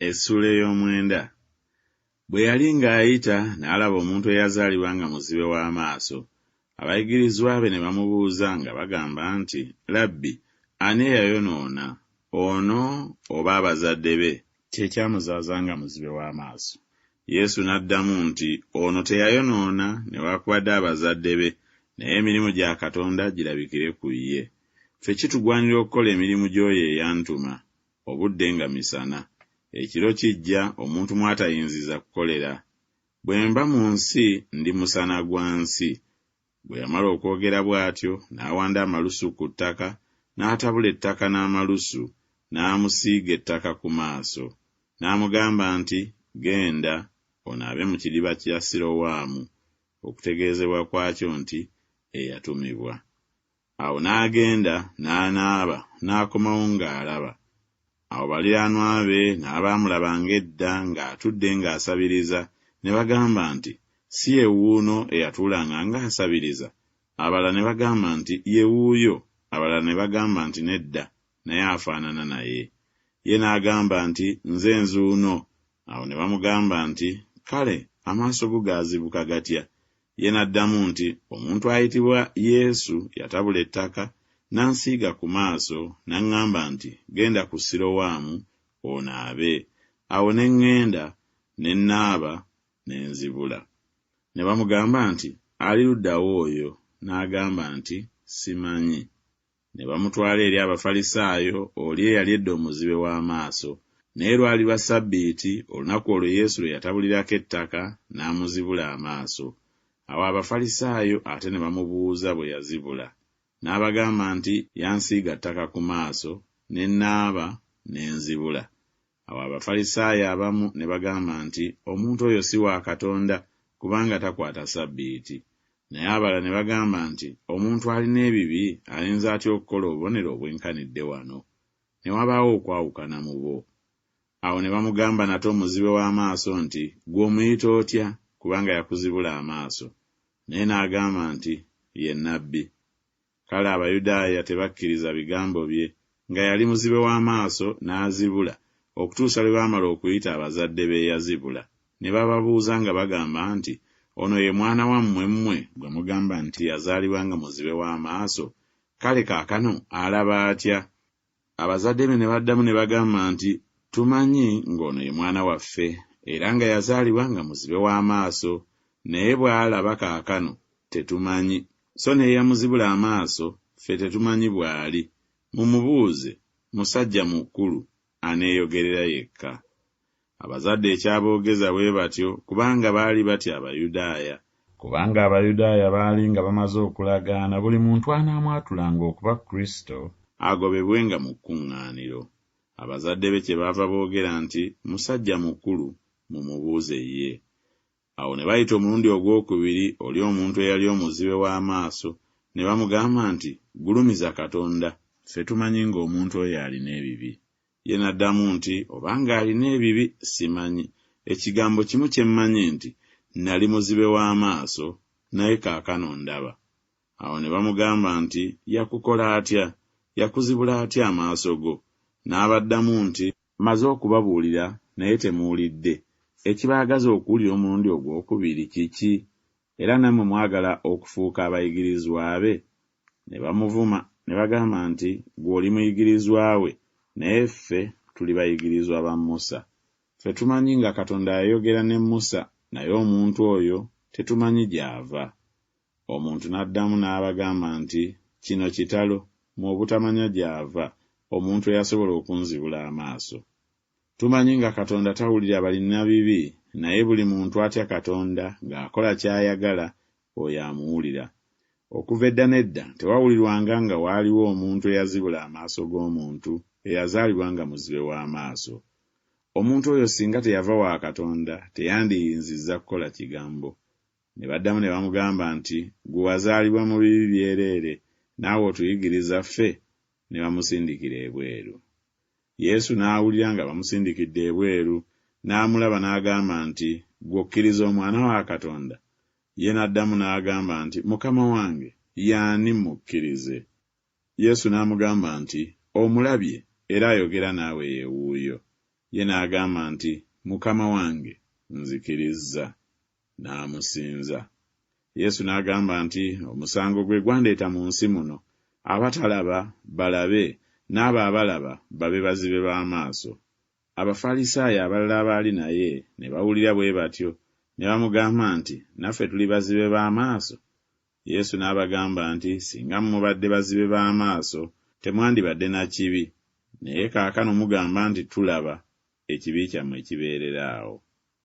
Essula ey'omwenda. Bwe yali ng'ayita n'alaba omuntu eyazaalibwa nga muzibe w'amaaso. Abayigirizwa be ne bamubuuza nga bagamba nti, Labbi, ani eyayonoona, ono oba abazadde be? Kye kyamuzaaza nga muzibe w'amaaso. Yesu n'addamu nti, ono teyayonoona newaakubadde abazadde be, naye emirimu gya Katonda girabikire ku ye. Ffe kitugwanira okukola emirimu gy'oyo eyantuma, obudde nga misana. Ekiro kijja omuntu mw'atayinziza kukolera. Bwe mba mu nsi ndi musana gwa nsi. Bwe yamala okwogera bw'atyo n'awanda amalusu ku ttaka, n'atabula ettaka n'amalusu, n'amusiiga ettaka ku maaso. N'amugamba nti, genda onaabe mu kidiba kya Sirowaamu, okutegeezebwa kwakyo nti eyatumibwa. Awo n'agenda n'anaaba n'akomawo ng'alaba. Awo baliraanwa be n'abaamulabanga edda ng'atudde ng'asabiriza ne bagamba nti, si ye wuuno eyatuulanga ng'asabiriza? Abalala ne bagamba nti, ye wuuyo. Abalala ne bagamba nti, nedda, naye afaanana naye. Ye n'agamba nti, nze nzuuno. Awo ne bamugamba nti, kale amaaso go gaazibuka gatya? Ye n'addamu nti, omuntu ayitibwa Yesu yatabula ettaka n'ansiiga ku maaso, n'aŋŋamba nti, genda ku Sirowaamu onaabe. Awo ne ŋŋenda ne nnaaba ne nzibula. Ne bamugamba nti, ali luddawo oyo? N'agamba nti, simanyi. Ne bamutwala eri Abafalisaayo oli eyali edda omuzibe w'amaaso. Naye lwali lwa Ssabbiiti, olunaku olwo Yesu lwe yatabulirako ettaka n'amuzibula amaaso. Awo Abafalisaayo ate ne bamubuuza bwe yazibula. N'abagamba nti, yansiiga ttaka ku maaso, ne nnaaba ne nzibula. Awo Abafalisaayo abamu ne bagamba nti, omuntu oyo si wa Katonda, kubanga takwata Ssabbiiti. Naye abalala ne bagamba nti, omuntu alina ebibi ayinza atya okukola obubonero obwenkanidde wano? Ne wabaawo okwawukana mu bo. Awo ne bamugamba nate omuzibe w'amaaso nti, gwe omuyita otya, kubanga yakuzibula amaaso? Naye n'agamba nti, ye nnabbi. Kale Abayudaaya tebakkiriza bigambo bye, nga yali muzibe w'amaaso n'azibula, okutuusa lwe baamala okuyita abazadde be yazibula. Ne bababuuza nga bagamba nti, ono ye mwana wammwe mmwe gwe mugamba nti yazaalibwa nga muzibe w'amaaso? Kale kaakano alaba atya? Abazadde be ne baddamu ne bagamba nti, tumanyi ng'ono ye mwana waffe, era nga yazaalibwa nga muzibe w'amaaso, naye bw'alaba kaakano tetumanyi. So ne yamuzibula amaaso, ffe tetumanyi bw'ali. Mumubuuze, musajja mukulu aneeyogerera yekka. Abazadde ekyaboogeza bwe batyo kubanga baali batya Abayudaaya. Kubanga Abayudaaya baali nga bamaze okulagaana buli muntu anaamwatulanga okuba Kristo agobebwenga mu kkuŋŋaaniro. Abazadde be kyebaava boogera nti, musajja mukulu mumubuuze ye. Awo ne bayita omulundi ogwokubiri oli omuntu eyali omuzibe w'amaaso, ne bamugamba nti, gulumiza Katonda, ffe tumanyi ng'omuntu oyo alina ebibi. Ye n'addamu nti, obanga alina ebibi simanyi. Ekigambo kimu kye mmanyi nti, nali muzibe w'amaaso, naye kaakano ndaba. Awo ne bamugamba nti, yakukola atya? Yakuzibula atya amaaso go? N'abaddamu nti, maze okubabuulira naye temuwulidde. Ekibaagaza okuwulira omulundi ogwokubiri kiki? Era nammwe mwagala okufuuka abayigirizwa be? Ne bamuvuma ne bagamba nti, ggwe oli muyigirizwa we, naye ffe tuli bayigirizwa ba Musa. Ffe tumanyi nga Katonda yayogera ne Musa, naye omuntu oyo tetumanyi gy'ava. Omuntu n'addamu n'abagamba nti, kino kitalo, mu obutamanya gy'ava omuntu eyasobola okunzibula amaaso. Tumanyi nga Katonda tawulira balina bibi, naye buli muntu atya Katonda ng'akola ky'ayagala, oyo amuwulira. Okuva edda n'edda tewawulirwanga nga waaliwo omuntu eyazibula amaaso g'omuntu eyazaalibwa nga muzibe w'amaaso. Omuntu oyo singa teyava wa Katonda teyandiyinzizza kukola kigambo. Ne baddamu ne bamugamba nti, gwe wazaalibwa mu bibi byereere, naawe otuyigiriza ffe? Ne bamusindikira ebweru. Yesu n'awulira nga bamusindikidde ebweru, n'amulaba n'agamba nti, gwe okkiriza omwana wa Katonda? Ye n'addamu n'agamba nti, Mukama wange, y'ani mukkirize? Yesu n'amugamba nti, omulabye era ayogera naawe ye wuuyo. Ye n'agamba nti, Mukama wange, nzikirizza. N'amusinza. Yesu n'agamba nti, omusango gwe gwandeeta mu nsi muno, abatalaba balabe, n'abo abalaba babe bazibe b'amaaso. Abafalisaayo abalala abaali naye ne bawulira bwe batyo, ne bamugamba nti, naffe tuli bazibe b'amaaso? Yesu n'abagamba nti, singa mubadde bazibe b'amaaso, temwandibadde na kibi, naye kaakano mugamba nti tulaba, ekibi kyammwe kibeerera awo.